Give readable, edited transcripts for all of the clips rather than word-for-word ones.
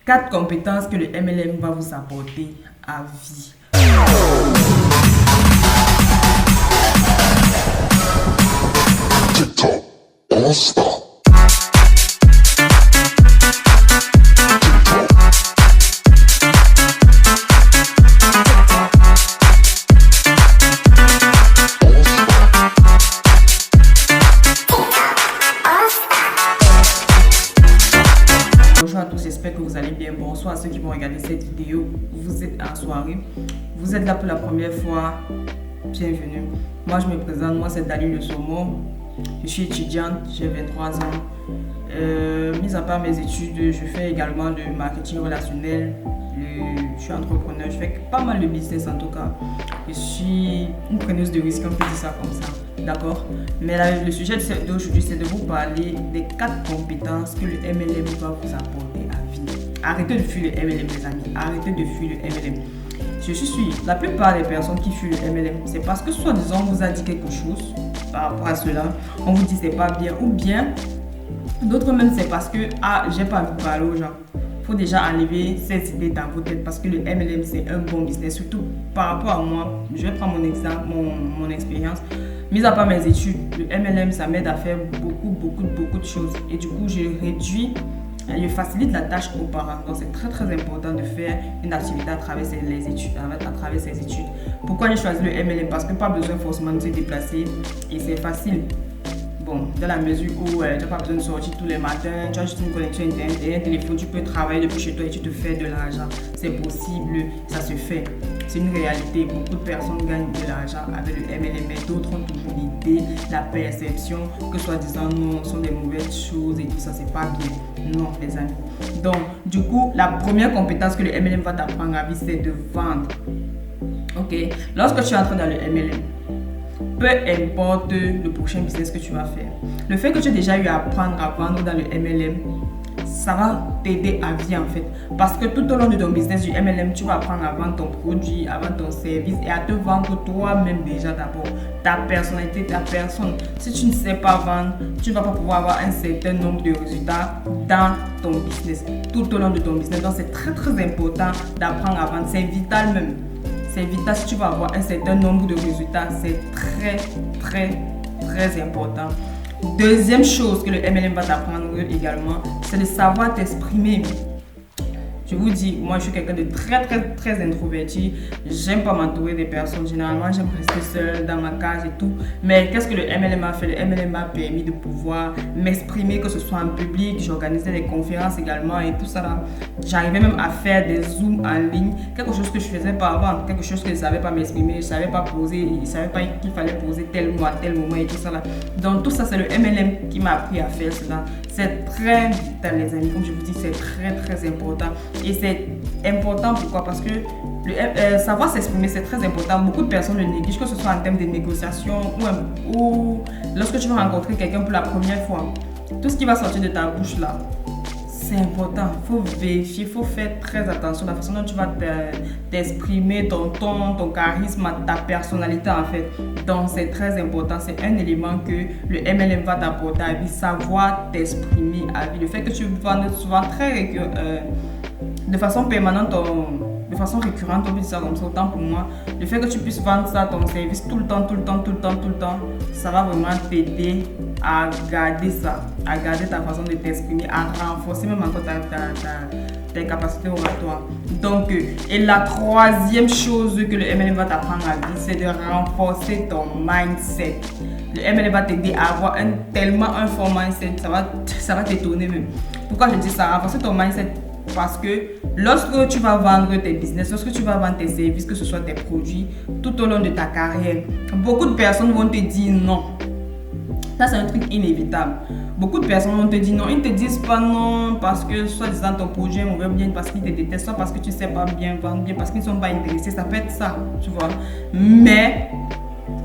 4 compétences que le MLM va vous apporter à vie. TikTok, all stop. Bonjour à tous, j'espère que vous allez bien. Bonsoir à ceux qui vont regarder cette vidéo. Vous êtes en soirée, vous êtes là pour la première fois, bienvenue. Moi je me présente, moi c'est Dali Le Somo. Je suis étudiante, j'ai 23 ans. Mis à part mes études, je fais également du marketing relationnel. Je suis entrepreneur, je fais pas mal de business en tout cas. Je suis une preneuse de risque, on peut dire ça comme ça. D'accord? Mais là, le sujet d'aujourd'hui, c'est de vous parler des 4 compétences que le MLM va vous apporter à vie. Arrêtez de fuir le MLM, les amis. Arrêtez de fuir le MLM. Je suis sûr, la plupart des personnes qui fuient le MLM, c'est parce que soi-disant on vous a dit quelque chose par rapport à cela. On vous dit c'est pas bien, ou bien d'autres même c'est parce que j'ai pas envie de parler aux gens. Il faut déjà enlever cette idée dans vos têtes parce que le MLM c'est un bon business, surtout par rapport à moi. Je vais prendre mon exemple, mon expérience. Mis à part mes études, le MLM ça m'aide à faire beaucoup de choses et du coup je facilite la tâche aux parents. Donc c'est très important de faire une activité à travers les études, à travers ses études. Pourquoi j'ai choisi le MLM? Parce que pas besoin forcément de se déplacer et c'est facile. Bon, dans la mesure où tu n'as pas besoin de sortir tous les matins, tu as juste une connexion internet et un téléphone, tu peux travailler depuis chez toi et tu te fais de l'argent. C'est possible, ça se fait. C'est une réalité. Beaucoup de personnes gagnent de l'argent avec le MLM, mais d'autres ont toujours l'idée, la perception que soi-disant non, sont des mauvaises choses et tout ça, c'est pas bien. Non, les amis. Donc, du coup, la première compétence que le MLM va t'apprendre à vie, c'est de vendre. Ok? Lorsque tu entres dans le MLM, peu importe le prochain business que tu vas faire, le fait que tu aies déjà eu à apprendre à vendre dans le MLM, ça va t'aider à vie en fait. Parce que tout au long de ton business du MLM, tu vas apprendre à vendre ton produit, à vendre ton service et à te vendre toi-même déjà d'abord. Ta personnalité, ta personne. Si tu ne sais pas vendre, tu ne vas pas pouvoir avoir un certain nombre de résultats dans ton business, tout au long de ton business. Donc c'est très important d'apprendre à vendre. C'est vital même. C'est vital si tu vas avoir un certain nombre de résultats. C'est très important. Deuxième chose que le MLM va t'apprendre également, c'est de savoir t'exprimer. Je vous dis, moi je suis quelqu'un de très introverti. J'aime pas m'entourer des personnes. Généralement, j'aime rester seule dans ma case et tout. Mais qu'est-ce que le MLM a fait? Le MLM m'a permis de pouvoir m'exprimer, que ce soit en public. J'organisais des conférences également et tout ça là. J'arrivais même à faire des zooms en ligne. Quelque chose que je faisais pas avant. Quelque chose que je ne savais pas m'exprimer. Je ne savais pas poser. Je ne savais pas qu'il fallait poser tel mot à tel moment et tout ça là. Donc tout ça, c'est le MLM qui m'a appris à faire cela. C'est très vital les amis. Comme je vous dis, c'est très important. Et c'est important pourquoi? Parce que savoir s'exprimer, c'est très important. Beaucoup de personnes le négligent, que ce soit en termes de négociation ou lorsque tu vas rencontrer quelqu'un pour la première fois. Tout ce qui va sortir de ta bouche là, c'est important. Il faut vérifier, il faut faire très attention à la façon dont tu vas t'exprimer, ton ton, ton charisme, ta personnalité en fait. Donc c'est très important. C'est un élément que le MLM va t'apporter à vie. Savoir t'exprimer à vie. Le fait que tu vendes souvent de façon permanente, de façon récurrente, on peut dire ça comme ça, autant pour moi. Le fait que tu puisses vendre ça, ton service tout le temps, ça va vraiment t'aider à garder ça, à garder ta façon de t'exprimer, à renforcer même encore tes capacités oratoires. Donc, et la troisième chose que le MLM va t'apprendre à vie, c'est de renforcer ton mindset. Le MLM va t'aider à avoir tellement un fort mindset, ça va t'étonner même. Pourquoi je dis ça? Renforcer ton mindset. Parce que lorsque tu vas vendre tes business, lorsque tu vas vendre tes services, que ce soit tes produits, tout au long de ta carrière, beaucoup de personnes vont te dire non. Ça, c'est un truc inévitable. Beaucoup de personnes vont te dire non. Ils ne te disent pas non parce que soi-disant ton projet est mauvais, bien parce qu'ils te détestent, soit parce que tu ne sais pas bien vendre, bien parce qu'ils ne sont pas intéressés. Ça peut être ça, tu vois. Mais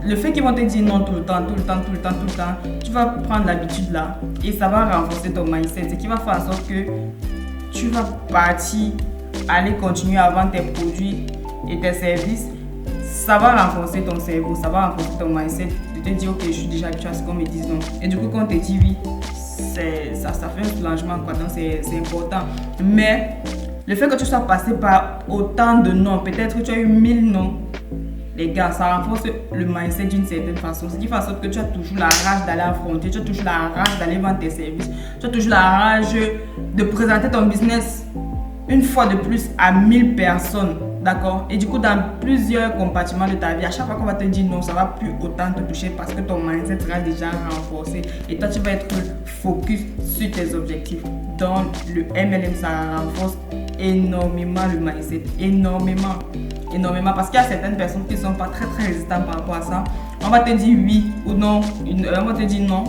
le fait qu'ils vont te dire non tout le temps, tu vas prendre l'habitude là et ça va renforcer ton mindset. Ce qui va faire en sorte que tu vas partir, aller continuer à vendre tes produits et tes services. Ça va renforcer ton cerveau, ça va renforcer ton mindset de te dire ok, je suis déjà habitué à ce qu'on me dise non. Et du coup, quand on te dit oui, ça fait un soulagement quoi. Donc c'est important. Mais Le fait que tu sois passé par autant de non, peut-être que tu as eu 1000 non, les gars, ça renforce le mindset d'une certaine façon. Ce qui fait en sorte que tu as toujours la rage d'aller affronter, tu as toujours la rage d'aller vendre tes services, tu as toujours la rage de présenter ton business une fois de plus à 1000 personnes. D'accord? Et du coup, dans plusieurs compartiments de ta vie, à chaque fois qu'on va te dire non, ça va plus autant te toucher parce que ton mindset sera déjà renforcé et toi, tu vas être focus sur tes objectifs. Donc, le MLM, ça renforce énormément le mindset. Énormément. Parce qu'il y a certaines personnes qui ne sont pas très résistantes par rapport à ça. On va te dire oui ou non. On va te dire non.